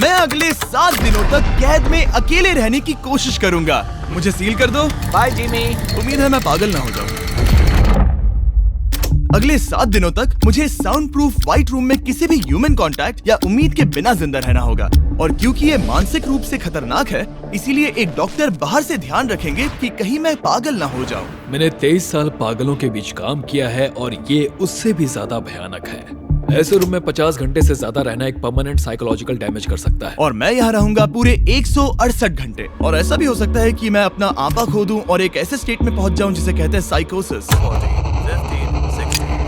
मैं अगले 7 दिनों तक कैद में अकेले रहने की कोशिश करूंगा। मुझे सील कर दो। Bye Jimmy. उम्मीद है मैं पागल ना हो जाऊं। अगले 7 दिनों तक मुझे साउंड प्रूफ व्हाइट रूम में किसी भी ह्यूमन कांटेक्ट या उम्मीद के बिना जिंदा रहना होगा। और क्योंकि ये मानसिक रूप से खतरनाक है, इसीलिए एक डॉक्टर बाहर से ध्यान रखेंगे कि कहीं मैं पागल ना हो जाऊं। मैंने 23 साल पागलों के बीच काम किया है और ये उससे भी ज्यादा भयानक है। ऐसे रूम में 50 घंटे से ज्यादा रहना एक परमानेंट साइकोलॉजिकल डैमेज कर सकता है। और मैं यहाँ रहूंगा पूरे 168 घंटे। और ऐसा भी हो सकता है कि मैं अपना आपा खो दूं और एक ऐसे स्टेट में पहुंच जाऊं जिसे कहते हैं साइकोसिस।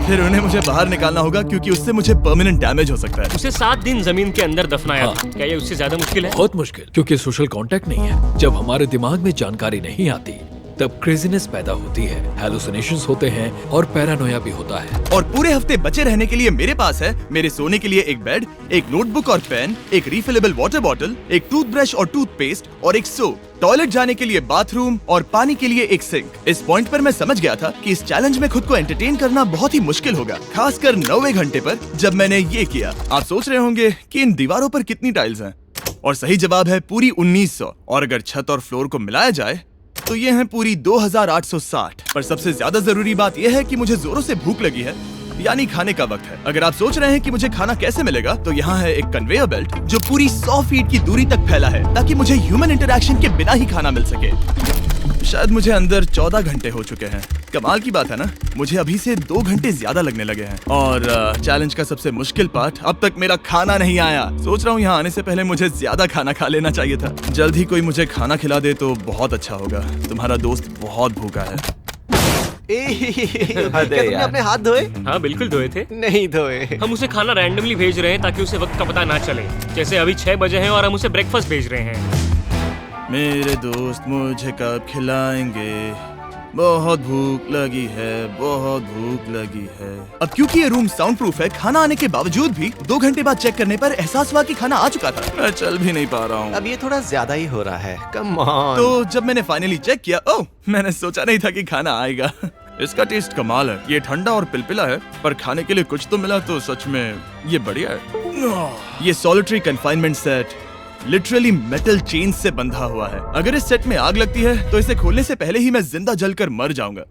फिर उन्हें मुझे बाहर निकालना होगा क्योंकि उससे मुझे परमानेंट डैमेज हो सकता है। उसे 7 दिन जमीन के अंदर दफनाया हाँ। था। क्या ये उससे ज्यादा मुश्किल है? बहुत मुश्किल, क्योंकि सोशल कांटेक्ट नहीं है। जब हमारे दिमाग में जानकारी नहीं आती तब क्रेजीनेस पैदा होती है, हैलुसिनेशंस होते हैं और पैरानोया भी होता है। और पूरे हफ्ते बचे रहने के लिए मेरे पास है मेरे सोने के लिए एक बेड, एक नोटबुक और पेन, एक रिफिलेबल वाटर बॉटल, एक टूथब्रश और टूथपेस्ट और एक सोप, टॉयलेट जाने के लिए बाथरूम और पानी के लिए एक सिंक। इस पॉइंट पर मैं समझ गया था कि इस चैलेंज में खुद को एंटरटेन करना बहुत ही मुश्किल होगा, खासकर 90वें घंटे पर जब मैंने ये किया। आप सोच रहे होंगे कि इन दीवारों पर कितनी टाइल्स हैं? और सही जवाब है पूरी 1900। और अगर छत और फ्लोर को मिलाया जाए तो ये है पूरी 2860। पर सबसे ज्यादा जरूरी बात यह है कि मुझे जोरों से भूख लगी है, यानी खाने का वक्त है। अगर आप सोच रहे हैं कि मुझे खाना कैसे मिलेगा, तो यहाँ है एक कन्वेयर बेल्ट जो पूरी 100 फीट की दूरी तक फैला है, ताकि मुझे ह्यूमन इंटरैक्शन के बिना ही खाना मिल सके। शायद मुझे अंदर 14 घंटे हो चुके हैं। कमाल की बात है ना, मुझे अभी से 2 घंटे ज्यादा लगने लगे हैं। और चैलेंज का सबसे मुश्किल पार्ट, अब तक मेरा खाना नहीं आया। सोच रहा हूँ यहाँ आने से पहले मुझे ज्यादा खाना खा लेना चाहिए था। जल्द ही कोई मुझे खाना खिला दे तो बहुत अच्छा होगा। तुम्हारा दोस्त बहुत भूखा है। क्या तुमने अपने हाथ धोए? हाँ बिल्कुल धोए थे। नहीं धोए। हम उसे खाना रैंडमली भेज रहे हैं ताकि उसे वक्त का पता ना चले। जैसे अभी 6 बजे हैं और हम उसे ब्रेकफास्ट भेज रहे हैं। मेरे दोस्त मुझे कब खिलाएंगे? बहुत भूख लगी है, बहुत भूख लगी है। अब क्योंकि ये रूम साउंड प्रूफ है, खाना आने के बावजूद भी 2 घंटे बाद चेक करने पर एहसास हुआ कि खाना आ चुका था। मैं चल भी नहीं पा रहा हूँ। अब ये थोड़ा ज्यादा ही हो रहा है। Come on. तो जब मैंने फाइनली चेक किया, ओह, मैंने सोचा नहीं था कि खाना आएगा। इसका टेस्ट कमाल है। ये ठंडा और पिलपिला है, पर खाने के लिए कुछ तो मिला तो सच में ये बढ़िया है। ये solitary confinement set literally metal chain से बंधा हुआ है। अगर इस सेट में आग लगती है तो इसे खोलने से पहले ही मैं जिंदा जलकर मर जाऊंगा।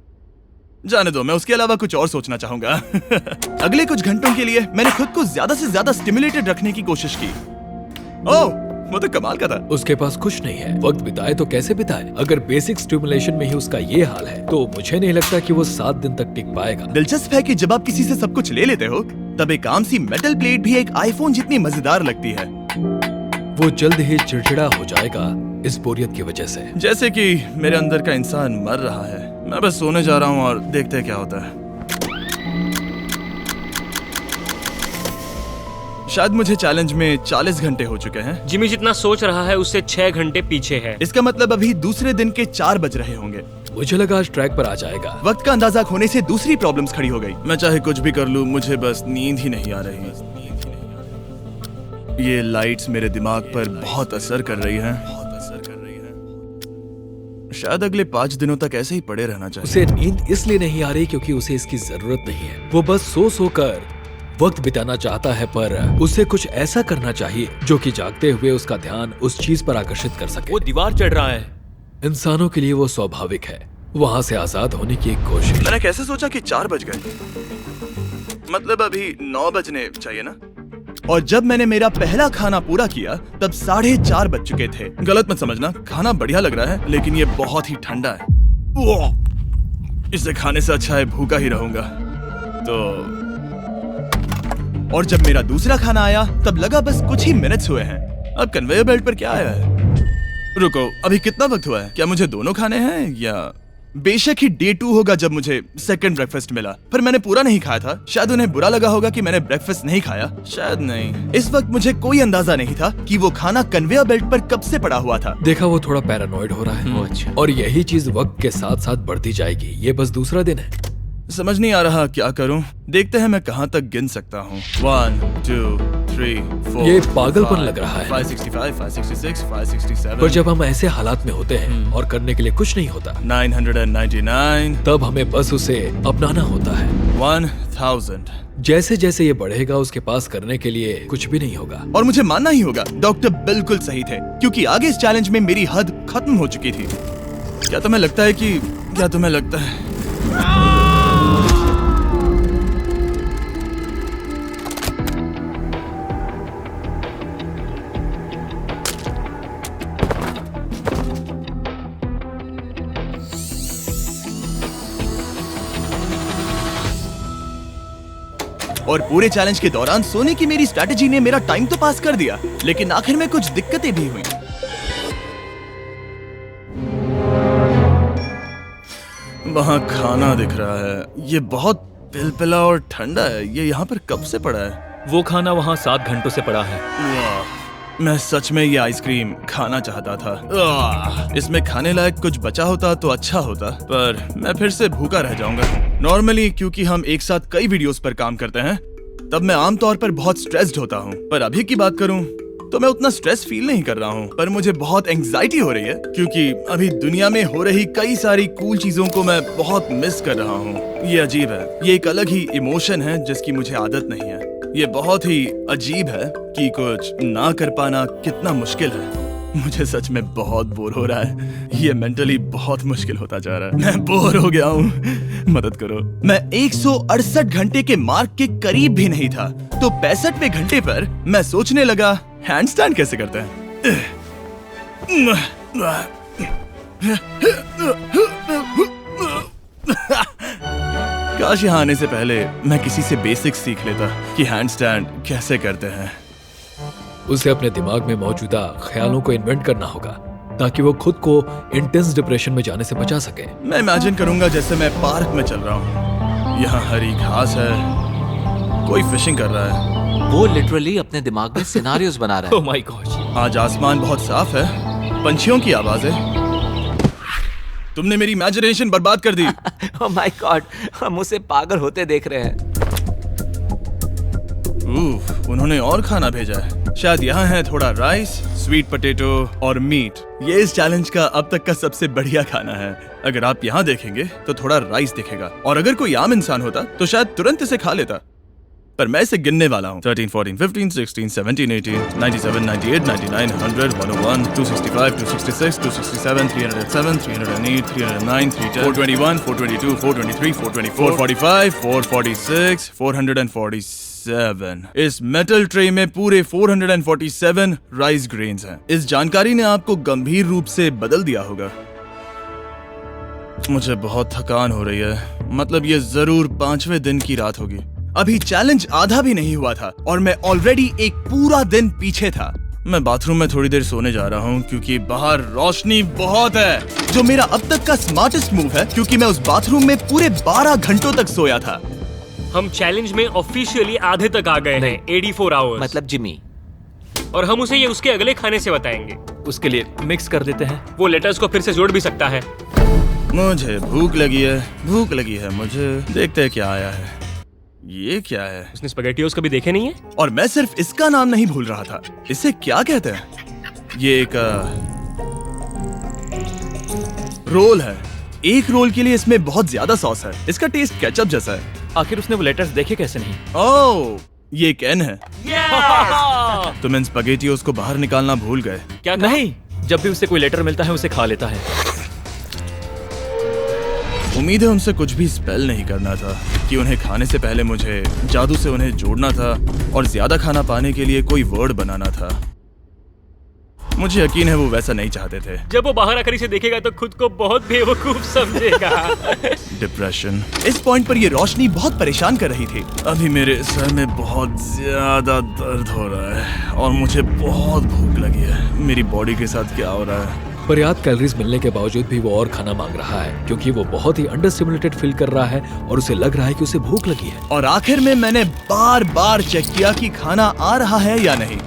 जाने दो, मैं उसके अलावा कुछ और सोचना चाहूंगा। अगले कुछ घंटों के लिए मैंने खुद को ज्यादा से ज्यादा स्टिमुलेटेड रखने की कोशिश की। ओह, वो तो कमाल का था। उसके पास कुछ नहीं है, वक्त बिताए तो कैसे बिताए? अगर बेसिक स्टिमुलेशन में ही उसका ये हाल है तो मुझे नहीं लगता कि वो 7 दिन तक टिक पाएगा। दिलचस्प है कि जब आप किसी से सब कुछ ले लेते हो, तब एक आम सी मेटल प्लेट भी एक आईफोन जितनी मजेदार लगती है। वो जल्द ही चिड़चिड़ा हो जाएगा इस बोरियत की वजह से। जैसे कि मेरे अंदर का इंसान मर रहा है। मैं बस सोने जा रहा हूँ और देखते हैं क्या होता है। शायद मुझे चैलेंज में 40 घंटे हो चुके हैं। जिमी जितना सोच रहा है उससे 6 घंटे पीछे है। इसका मतलब अभी दूसरे दिन के 4 बज रहे होंगे। मुझे लगा आज ट्रैक पर आ जाएगा। वक्त का अंदाजा खोने से दूसरी प्रॉब्लम्स खड़ी हो गई। मैं चाहे कुछ भी कर लूं, मुझे बस नींद ही नहीं आ रही। ये लाइट्स मेरे दिमाग पर बहुत असर कर रही हैं। शायद अगले 5 दिनों तक ऐसे ही पड़े रहना चाहिए। उसे नींद इसलिए नहीं आ रही क्योंकि उसे इसकी जरूरत नहीं है। वो बस सो कर वक्त बिताना चाहता है, पर उसे कुछ ऐसा करना चाहिए जो कि जागते हुए उसका ध्यान उस चीज पर आकर्षित कर सके। वो दीवार चढ़ रहा है। इंसानों के लिए वो स्वाभाविक है, वहाँ से आजाद होने की एक कोशिश। मैंने कैसे सोचा कि 4 बज गए? मतलब अभी 9 बजने चाहिए ना? और जब मैंने मेरा पहला खाना पूरा किया तब 4:30 बज चुके थे। गलत मत समझना, खाना बढ़िया लग रहा है, लेकिन ये बहुत ही ठंडा है। इसे खाने से अच्छा है भूखा ही रहूंगा। तो और जब मेरा दूसरा खाना आया तब लगा बस कुछ ही मिनट्स हुए हैं। अब कन्वेयर बेल्ट पर क्या आया है? रुको, अभी कितना वक्त हुआ है? क्या मुझे दोनों खाने हैं या? बेशक ही डे 2 होगा जब मुझे सेकंड ब्रेकफास्ट मिला, पर मैंने पूरा नहीं खाया था। शायद उन्हें बुरा लगा होगा कि मैंने ब्रेकफास्ट नहीं खाया, शायद नहीं। इस वक्त मुझे कोई अंदाजा नहीं था कि वो खाना कन्वेयर बेल्ट पर कब से पड़ा हुआ था। देखा, वो थोड़ा पैरानॉइड हो रहा है। अच्छा। और यही चीज वक्त के साथ साथ बढ़ती जाएगी। ये बस दूसरा दिन है। समझ नहीं आ रहा क्या करूं। देखते हैं मैं कहां तक गिन सकता हूं। 1 2 3 4 ये पागलपन लग रहा है। 565 566 567 पर जब हम ऐसे हालात में होते हैं और करने के लिए कुछ नहीं होता, 999 तब हमें बस उसे अपनाना होता है। 1000। जैसे जैसे ये बढ़ेगा उसके पास करने के लिए कुछ भी नहीं होगा। और मुझे मानना ही होगा, डॉक्टर बिल्कुल सही थे, क्योंकि आगे इस चैलेंज में मेरी हद खत्म हो चुकी थी। क्या तुम्हें लगता है और पूरे चैलेंज के दौरान सोने की मेरी स्ट्रैटेजी ने मेरा टाइम तो पास कर दिया, लेकिन आखिर में कुछ दिक्कतें भी हुई। वहां खाना दिख रहा है, ये बहुत पिलपिला और ठंडा है। ये यहाँ पर कब से पड़ा है? वो खाना वहाँ 7 घंटों से पड़ा है। वाह, मैं सच में ये आइसक्रीम खाना चाहता था। इसमें खाने लायक कुछ बचा होता तो अच्छा होता, पर मैं फिर से भूखा रह जाऊंगा। नॉर्मली क्योंकि हम एक साथ कई वीडियोस पर काम करते हैं, तब मैं आमतौर पर बहुत स्ट्रेस्ड होता हूँ। पर अभी की बात करूँ तो मैं उतना स्ट्रेस फील नहीं कर रहा हूँ, पर मुझे बहुत एंजाइटी हो रही है, क्योंकि अभी दुनिया में हो रही कई सारी कूल चीजों को मैं बहुत मिस कर रहा हूँ। ये अजीब है, ये एक अलग ही इमोशन है जिसकी मुझे आदत नहीं है। ये बहुत ही अजीब है कि कुछ ना कर पाना कितना मुश्किल है। मुझे सच में बहुत बोर हो रहा है। ये मेंटली बहुत मुश्किल होता जा रहा है। मैं बोर हो गया हूँ, मदद करो। मैं 168 घंटे के मार्क के करीब भी नहीं था, तो 65वें घंटे पर मैं सोचने लगा, हैंडस्टैंड कैसे करते हैं। काश यहाँ आने से पहले मैं किसी से बेसिक्स सीख लेता कि हैंडस्टैंड कैसे करते हैं। उसे अपने दिमाग में मौजूदा ख्यालों को इन्वेंट करना होगा ताकि वो खुद को इंटेंस डिप्रेशन में जाने से बचा सके। मैं इमेजिन करूंगा जैसे मैं पार्क में चल रहा हूँ, यहाँ हरी घास है, कोई फिशिंग कर रहा है। वो लिटरली अपने दिमाग में सिनारियोस बना रहा ओह माय गॉड। आज आसमान बहुत साफ है, पंछियों की आवाजें। तुमने मेरी इमेजिनेशन बर्बाद कर दी। है। ओह माय गॉड, हम उसे पागल होते देख रहे हैं। उन्होंने और खाना भेजा है। शायद यहाँ है थोड़ा राइस, स्वीट पोटैटो और मीट। ये इस चैलेंज का अब तक का सबसे बढ़िया खाना है। अगर आप यहाँ देखेंगे तो थोड़ा राइस दिखेगा, और अगर कोई आम इंसान होता तो शायद तुरंत इसे खा लेता, पर मैं इसे गिनने वाला हूँ। 13, 14, 15, 16, 17, 18, 97, 98, 99, 100, 101, 265, 266, 267, 307, 308, 309, 310, 421, 422, 423, 424, 445, 446, 447। इस मेटल ट्रे में पूरे 447 राइस ग्रेन्स हैं। इस जानकारी ने आपको गंभीर रूप से बदल दिया होगा। मुझे बहुत थकान हो रही है, मतलब ये जरूर 5वें दिन की रात होगी। अभी चैलेंज आधा भी नहीं हुआ था और मैं ऑलरेडी एक पूरा दिन पीछे था। मैं बाथरूम में थोड़ी देर सोने जा रहा हूँ क्योंकि बाहर रोशनी बहुत है, जो मेरा अब तक का स्मार्टेस्ट मूव है, क्योंकि मैं उस बाथरूम में पूरे 12 घंटों तक सोया था। हम चैलेंज में ऑफिशियली आधे तक आ गए हैं, 84 आवर्स। मतलब जिमी, और हम उसे ये उसके अगले खाने से बताएंगे। उसके लिए मिक्स कर देते हैं। वो लेटर्स को फिर से जोड़ भी सकता है। मुझे भूख लगी है मुझे। देखते हैं क्या आया है। ये क्या है? उसने स्पैगेटियोस कभी देखे नहीं है? और मैं सिर्फ इसका नाम नहीं भूल रहा था। इसे क्या कहते हैं? ये एक रोल है। एक रोल के लिए इसमें बहुत ज्यादा सॉस है। इसका टेस्ट केचप जैसा है। आखिर उसने वो लेटर्स देखे कैसे नहीं? ओह, ये कैन है। तुम इन स्पैगेटियोस को बाहर निकालना भूल गए। क्या कहा? नहीं, जब भी उसे कोई लेटर मिलता है उसे खा लेता है। उम्मीद है उनसे कुछ भी स्पेल नहीं करना था कि उन्हें खाने से पहले मुझे जादू से उन्हें जोड़ना था और ज्यादा खाना पाने के लिए कोई वर्ड बनाना था। मुझे यकीन है वो वैसा नहीं चाहते थे। जब वो बाहर आकर इसे देखेगा तो खुद को बहुत बेवकूफ समझेगा। डिप्रेशन। इस पॉइंट पर ये रोशनी बहुत परेशान कर रही थी। अभी मेरे सर में बहुत ज्यादा दर्द हो रहा है और मुझे बहुत भूख लगी है। मेरी बॉडी के साथ क्या हो रहा है? पर्याप्त कैलोरीज मिलने के बावजूद भी वो और खाना मांग रहा है क्योंकि वो बहुत ही अंडर स्टिमुलेटेड फील कर रहा है और उसे लग रहा है कि उसे भूख लगी है। और आखिर में मैंने बार बार चेक किया कि खाना आ रहा है या नहीं।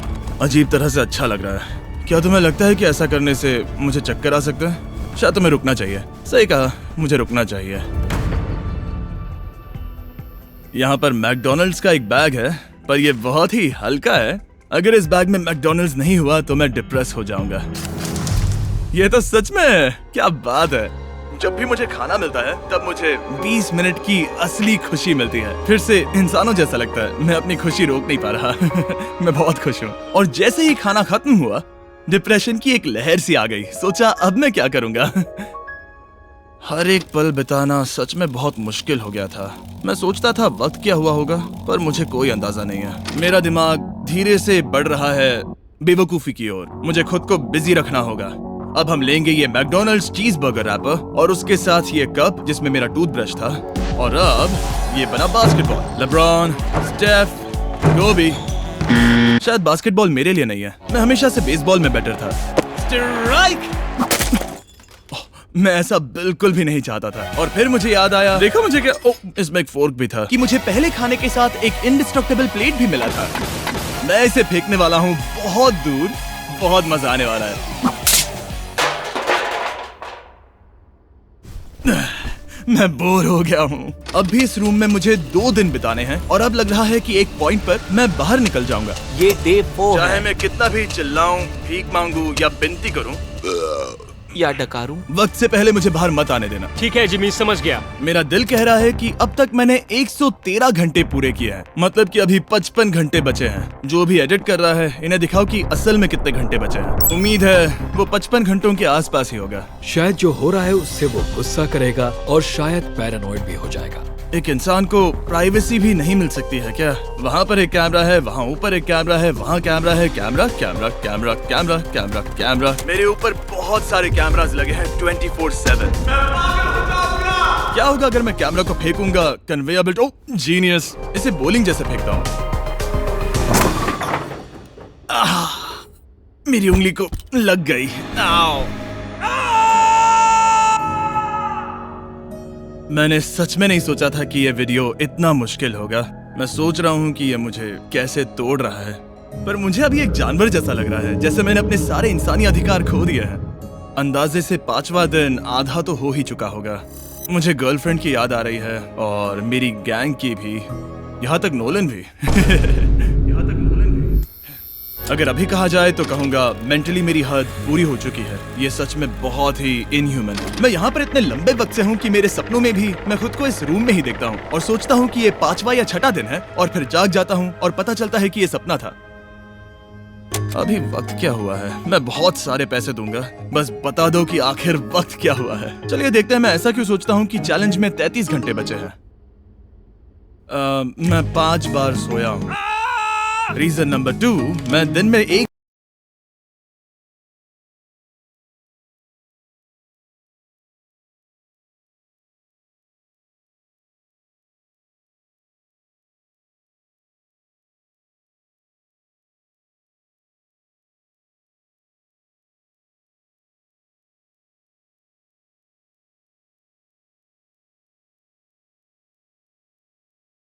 अजीब तरह से अच्छा लग रहा है। क्या तुम्हें लगता है कि ऐसा करने से मुझे चक्कर आ सकता है? शायद तुम्हें रुकना चाहिए। सही कहा, मुझे रुकना चाहिए। यहाँ पर मैकडोनल्ड्स का एक बैग है, पर ये बहुत ही हल्का है। अगर इस बैग में मैकडोनल्ड्स नहीं हुआ तो मैं डिप्रेस हो जाऊंगा। ये तो सच में है, क्या बात है। जब भी मुझे खाना मिलता है तब मुझे 20 मिनट की असली खुशी मिलती है। फिर से इंसानों जैसा लगता है। मैं अपनी खुशी रोक नहीं पा रहा। मैं बहुत खुश हूँ। और जैसे ही खाना खत्म हुआ, डिप्रेशन की एक लहर सी आ गई। सोचा अब मैं क्या करूंगा। हर एक पल बिताना सच में बहुत मुश्किल हो गया था। मैं सोचता था वक्त क्या हुआ होगा, पर मुझे कोई अंदाजा नहीं है। मेरा दिमाग धीरे से बढ़ रहा है बेवकूफी की ओर। मुझे खुद को बिजी रखना होगा। अब हम लेंगे ये मैकडोनल्ड्स चीज बर्गर रैपर और उसके साथ ये कप जिसमें मेरा टूथब्रश था। और अब ये बना बास्केटबॉल। लेब्रॉन, स्टेफ, कोबी। शायद बास्केटबॉल मेरे लिए नहीं है। मैं हमेशा से बेसबॉल में बेटर था। स्ट्राइक! मैं ऐसा बिल्कुल भी नहीं चाहता था। और फिर मुझे याद आया, देखो मुझे क्या, इसमें एक फोर्क भी था, कि मुझे पहले खाने के साथ एक इंडिस्ट्रक्टेबल प्लेट भी मिला था। मैं इसे फेंकने वाला हूँ बहुत दूर। बहुत मजा आने वाला है। मैं बोर हो गया हूँ। अब भी इस रूम में मुझे 2 दिन बिताने हैं और अब लग रहा है कि एक पॉइंट पर मैं बाहर निकल जाऊंगा। ये डे 4 चाहे है मैं कितना भी चिल्लाऊं, भीख मांगू या विनती करूं, या डकारूं। वक्त से पहले मुझे बाहर मत आने देना। ठीक है जिमी, समझ गया। मेरा दिल कह रहा है कि अब तक मैंने 113 घंटे पूरे किए हैं। मतलब कि अभी 55 घंटे बचे हैं। जो भी एडिट कर रहा है, इन्हें दिखाओ कि असल में कितने घंटे बचे हैं। उम्मीद है वो 55 घंटों के आसपास ही होगा। शायद जो हो रहा है उससे वो गुस्सा करेगा और शायद पैरानॉइड भी हो जाएगा। एक इंसान को प्राइवेसी भी नहीं मिल सकती है क्या? वहाँ पर एक कैमरा है, वहाँ ऊपर एक कैमरा है, वहाँ कैमरा है, camera camera camera camera camera camera. मेरे ऊपर बहुत सारे कैमरास लगे हैं 24/7। क्या होगा अगर मैं कैमरा को फेंकूंगा? Conveyor belt. Oh genius! इसे बॉलिंग जैसे फेंकता हूँ। मेरी उंगली को लग गई। आओ! मैंने सच में नहीं सोचा था कि ये वीडियो इतना मुश्किल होगा। मैं सोच रहा हूँ कि ये मुझे कैसे तोड़ रहा है, पर मुझे अभी एक जानवर जैसा लग रहा है, जैसे मैंने अपने सारे इंसानी अधिकार खो दिए हैं। अंदाजे से 5वां दिन आधा तो हो ही चुका होगा। मुझे गर्लफ्रेंड की याद आ रही है और मेरी गैंग की भी, यहाँ तक नोलन भी। यहाँ तक नोलन भी। अगर अभी कहा जाए तो कहूंगा मेंटली मेरी हद पूरी हो चुकी है। ये सच में बहुत ही इनह्यूमन है। मैं यहाँ पर इतने लंबे वक्त से हूँ कि मेरे सपनों में भी मैं खुद को इस रूम में ही देखता हूँ और सोचता हूँ कि ये 5वां या 6वां दिन है और फिर जाग जाता हूँ और पता चलता है कि ये सपना था। अभी वक्त क्या हुआ है? मैं बहुत सारे पैसे दूंगा, बस बता दो कि आखिर वक्त क्या हुआ है। चलिए देखते हैं मैं ऐसा क्यों सोचता हूँ कि चैलेंज में 33 घंटे बचे हैं। मैं 5 बार सोया हूँ। रीजन नंबर 2, मैं दिन में एक